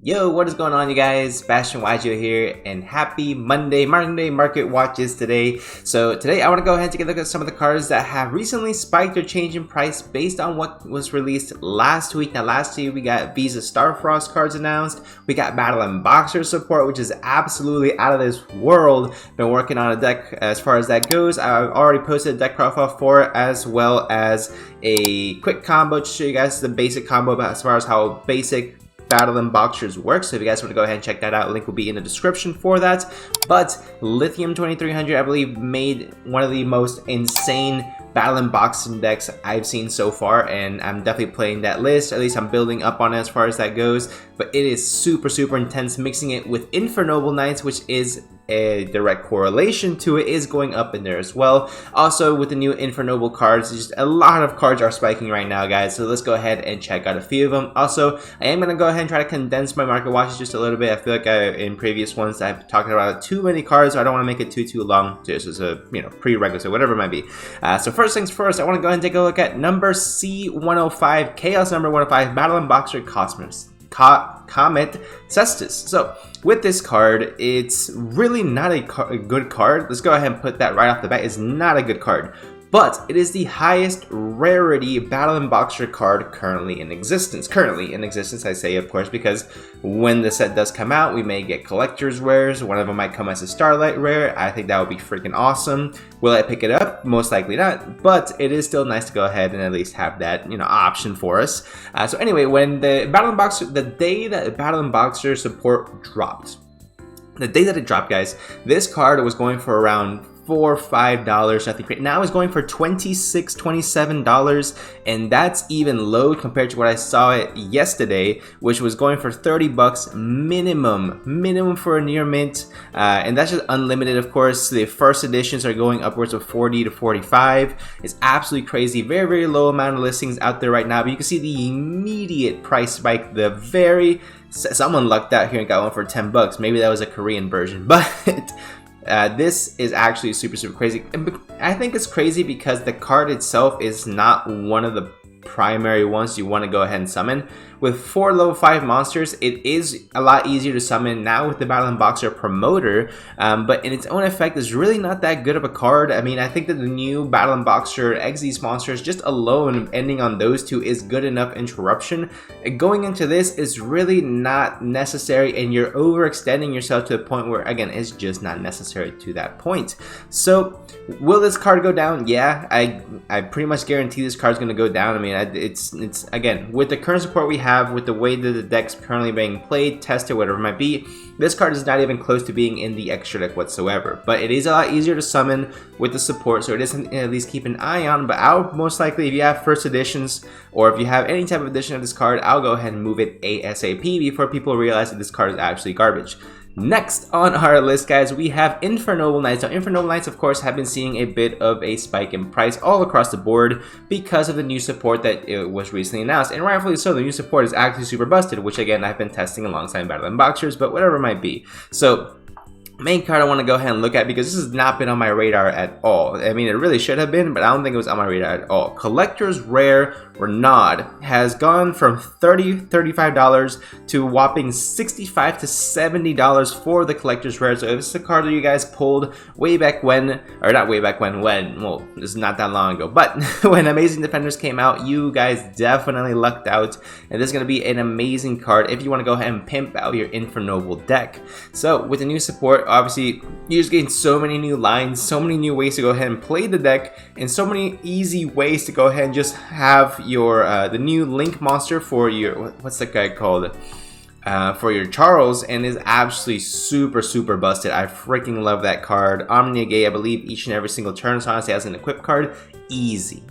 Yo, what is going on, you guys? Bashtian here, and happy Monday market watches today. So today I want to go ahead and take a look at some of the cards that have recently spiked or changed in price based on what was released last week. Now last week we got Visa Starfrost cards announced. We got Battlin boxer support, which is absolutely out of this world. Been working on a deck as far as that goes. I've already posted a deck profile for it, as well as a quick combo to show you guys the basic combo as far as how basic Battlin boxers work. So if you guys want to go ahead and check that out, link will be in the description for that. But Lithium 2300, I believe, made one of the most insane Battlin boxing decks I've seen so far, and I'm definitely playing that list. At least I'm building up on it as far as that goes. But it is super intense. Mixing it with Infernoble Knights, which is a direct correlation to it, is going up in there as well. Also with the new Infernoble cards, just a lot of cards are spiking right now, guys, so let's go ahead and check out a few of them. Also, I am going to go ahead and try to condense my market watches just a little bit. I feel like in previous ones I've talked about too many cards, so I don't want to make it too long, just as a prerequisite, so whatever it might be. So first things first, I want to go ahead and take a look at number C105, Chaos number 105, Battlin boxer Cosmos Comet Cestus. So with this card, it's really not a good card. Let's go ahead and put that right off the bat. It's not a good card, but it is the highest rarity Battlin boxer card currently in existence. I say, of course, because when the set does come out, we may get collector's rares. One of them might come as a Starlight rare. I think that would be freaking awesome. Will I pick it up? Most likely not, but it is still nice to go ahead and at least have that, option for us. So anyway, when the day that Battlin boxer support dropped, guys, this card was going for around $4 or $5, nothing crazy. Now it's going for $26, $27, and that's even low compared to what I saw it yesterday, which was going for $30 minimum for a near mint, and that's just unlimited, of course. The first editions are going upwards of 40 to 45. It's absolutely crazy. Very low amount of listings out there right now, but you can see the immediate price spike. Someone lucked out here and got one for $10. Maybe that was a Korean version, but this is actually super crazy. And I think it's crazy because the card itself is not one of the primary ones you want to go ahead and summon. With 4 level 5 monsters, it is a lot easier to summon now with the Battlin boxer promoter, but in its own effect is really not that good of a card. I mean, I think that the new Battlin boxer Xyz monsters just alone ending on those two is good enough interruption. Going into this is really not necessary, and you're overextending yourself to the point where, again, it's just not necessary to that point. So will this card go down? Yeah, I pretty much guarantee this card's going to go down. I mean, it's again, with the current support we have, with the way that the deck's currently being played, tested, whatever it might be, this card is not even close to being in the extra deck whatsoever. But it is a lot easier to summon with the support, so it is something to at least keep an eye on. But I'll most likely, if you have first editions, or if you have any type of edition of this card, I'll go ahead and move it ASAP before people realize that this card is actually garbage. Next on our list, guys, we have Infernoble Knights. Now, Infernoble Knights, of course, have been seeing a bit of a spike in price all across the board because of the new support that it was recently announced. And rightfully so, the new support is actually super busted, which, again, I've been testing alongside Battlin boxers, but whatever it might be. So main card I want to go ahead and look at, because this has not been on my radar at all. I mean, it really should have been, but I don't think it was on my radar at all. Collector's Rare Renaud has gone from $35 to a whopping $65 to $70 for the Collector's Rare. So if it's a card that you guys pulled way back when, or not way back when, well, this is not that long ago, but when Amazing Defenders came out, you guys definitely lucked out, and this is going to be an amazing card if you want to go ahead and pimp out your Infernoble deck. So with the new support, obviously, you're just getting so many new lines, so many new ways to go ahead and play the deck, and so many easy ways to go ahead and just have your the new Link monster for your, what's that guy called? For your Charles, and is absolutely super busted. I freaking love that card. Omnia Gay, I believe, each and every single turn, so honestly, as an equip card, easy.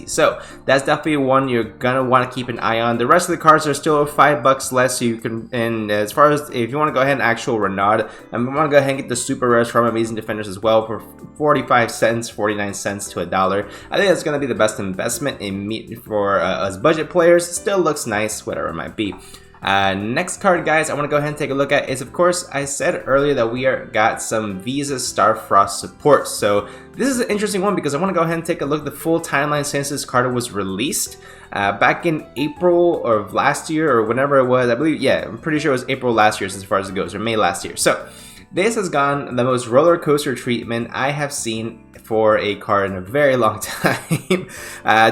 So that's definitely one you're gonna want to keep an eye on. The rest of the cards are still $5 less, so you can, and as far as if you want to go ahead and actual Renaud, I'm gonna go ahead and get the super rares from Amazing Defenders as well for 45 cents, 49 cents to $1. I think that's gonna be the best investment in for us budget players. Still looks nice, whatever it might be. Next card, guys, I want to go ahead and take a look at is, of course, I said earlier that we got some Visa Starfrost support. So this is an interesting one because I want to go ahead and take a look at the full timeline since this card was released. Back in April of last year or whenever it was, I believe, yeah, I'm pretty sure it was April last year as far as it goes, or May last year. So this has gone the most roller coaster treatment I have seen for a card in a very long time.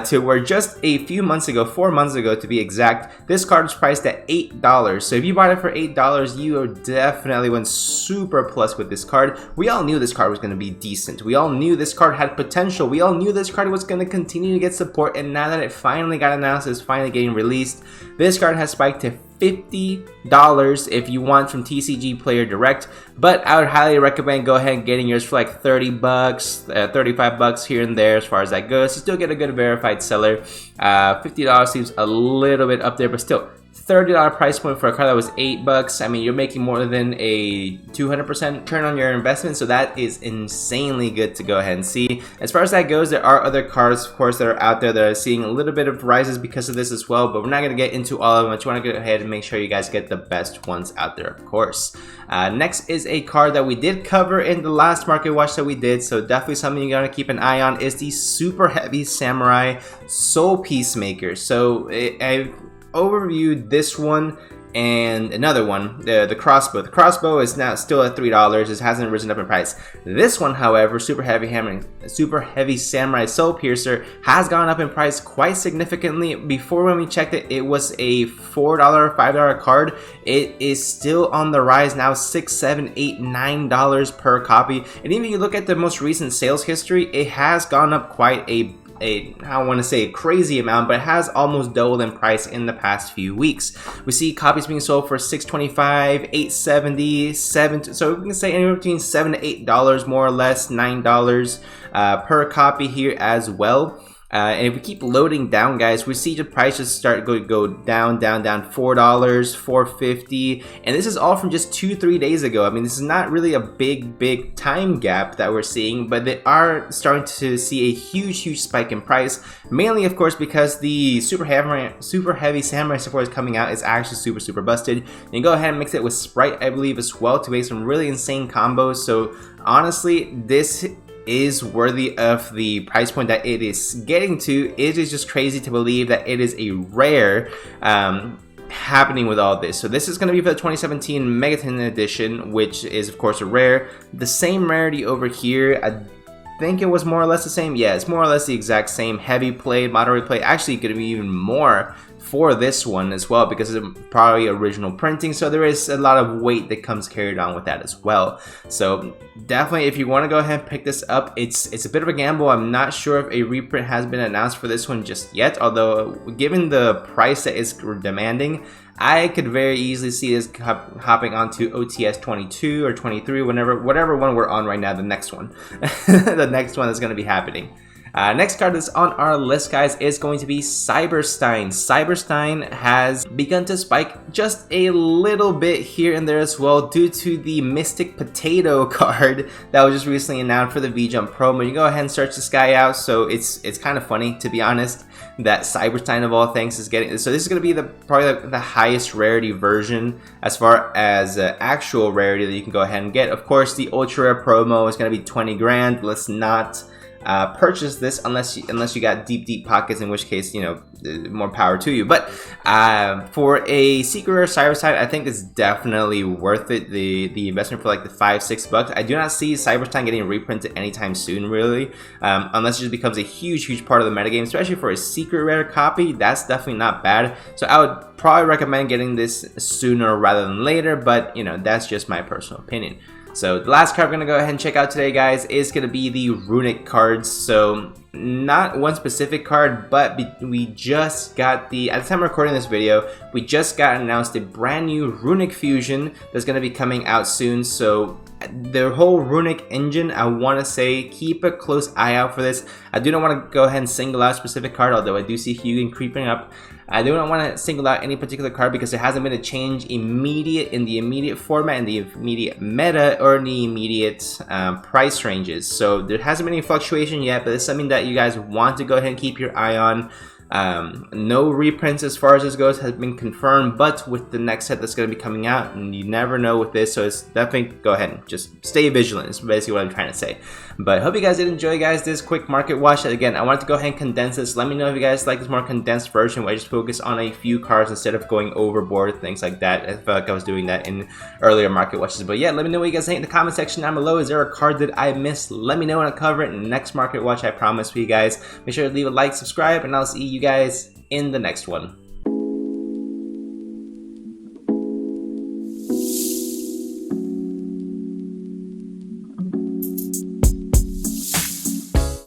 To where just a few months ago, 4 months ago to be exact, this card was priced at $8. So if you bought it for $8, you definitely went super plus with this card. We all knew this card was going to be decent. We all knew this card had potential. We all knew this card was going to continue to get support, and now that it finally got announced, it's finally getting released, this card has spiked to $50 if you want from TCG Player Direct, but I would highly recommend go ahead and getting yours for like 30 bucks, 35 bucks here and there as far as that goes. You still get a good verified seller. $50 seems a little bit up there, but still $30 price point for a card that was $8. I mean, you're making more than a 200% return on your investment, so that is insanely good to go ahead and see. As far as that goes, there are other cards, of course, that are out there that are seeing a little bit of rises because of this as well, but we're not going to get into all of them. I just want to go ahead and make sure you guys get the best ones out there, of course. Next is a card that we did cover in the last market watch that we did, so definitely something you got to keep an eye on is the Superheavy Samurai Soulpeacemaker. So I've overviewed this one and another one, the crossbow. The crossbow is now still at $3. It hasn't risen up in price. This one, however, Super Heavy Samurai Soul Piercer, has gone up in price quite significantly. Before, when we checked it, it was a $4 or $5 card. It is still on the rise now, $6, $7, $8, $9 per copy. And even if you look at the most recent sales history, it has gone up quite I don't want to say a crazy amount, but it has almost doubled in price in the past few weeks. We see copies being sold for $6.25, $8.70, $7, so we can say anywhere between $7 to $8 more or less, $9 per copy here as well. And if we keep loading down, guys, we see the prices start go down, $4, $4.50, and this is all from just 2-3 days ago. I mean, this is not really a big time gap that we're seeing, but they are starting to see a huge spike in price. Mainly, of course, because the Super Heavy Samurai support is coming out is actually super busted. You can go ahead and mix it with Sprite, I believe, as well to make some really insane combos. So honestly, this is worthy of the price point that it is getting to. It is just crazy to believe that it is a rare happening with all this. So this is going to be for the 2017 Megaton edition, which is of course a rare. The same rarity over here, I think it was more or less the same. Yeah, it's more or less the exact same. Heavy played, moderate played, actually going to be even more for this one as well because it's probably original printing, so there is a lot of weight that comes carried on with that as well. So definitely, if you want to go ahead and pick this up, it's a bit of a gamble. I'm not sure if a reprint has been announced for this one just yet, although given the price that it's demanding, I could very easily see this hopping onto OTS 22 or 23, whatever one we're on right now, the next one. The next one is going to be happening. Next card that's on our list, guys, is going to be Stein. Stein has begun to spike just a little bit here and there as well due to the Mystic Potato card that was just recently announced for the V-Jump promo. You can go ahead and search this guy out, so it's kind of funny, to be honest, that Stein of all things is getting. So this is going to be probably the highest rarity version as far as actual rarity that you can go ahead and get. Of course, the ultra rare promo is going to be 20 grand. Let's not purchase this unless you got deep pockets, in which case, you know, more power to you. But for a secret rare Cyberstein, I think it's definitely worth it, the investment for like the $5-6. I do not see Cyberstein getting reprinted anytime soon, really, unless it just becomes a huge part of the metagame, especially for a secret rare copy. That's definitely not bad, so I would probably recommend getting this sooner rather than later, but you know, that's just my personal opinion. So the last card we're going to go ahead and check out today, guys, is going to be the Runicks cards. So not one specific card, but we just got at the time of recording this video, we just got announced a brand new Runicks fusion that's going to be coming out soon. So the whole Runicks engine, I want to say, keep a close eye out for this. I do not want to go ahead and single out a specific card, although I do see Hugin creeping up. I do not want to single out any particular card because there hasn't been a change in the immediate format, in the immediate meta, or in the immediate price ranges. So there hasn't been any fluctuation yet, but it's something that you guys want to go ahead and keep your eye on. No reprints as far as this goes has been confirmed, but with the next set that's going to be coming out, and you never know with this, so it's definitely, go ahead and just stay vigilant is basically what I'm trying to say. But I hope you guys did enjoy, guys, this quick market watch. Again, I wanted to go ahead and condense this. Let me know if you guys like this more condensed version where I just focus on a few cards instead of going overboard, things like that. I felt like I was doing that in earlier market watches. But yeah, let me know what you guys think in the comment section down below. Is there a card that I missed? Let me know and I'll cover it in the next market watch, I promise for you guys. Make sure to leave a like, subscribe, and I'll see you guys in the next one.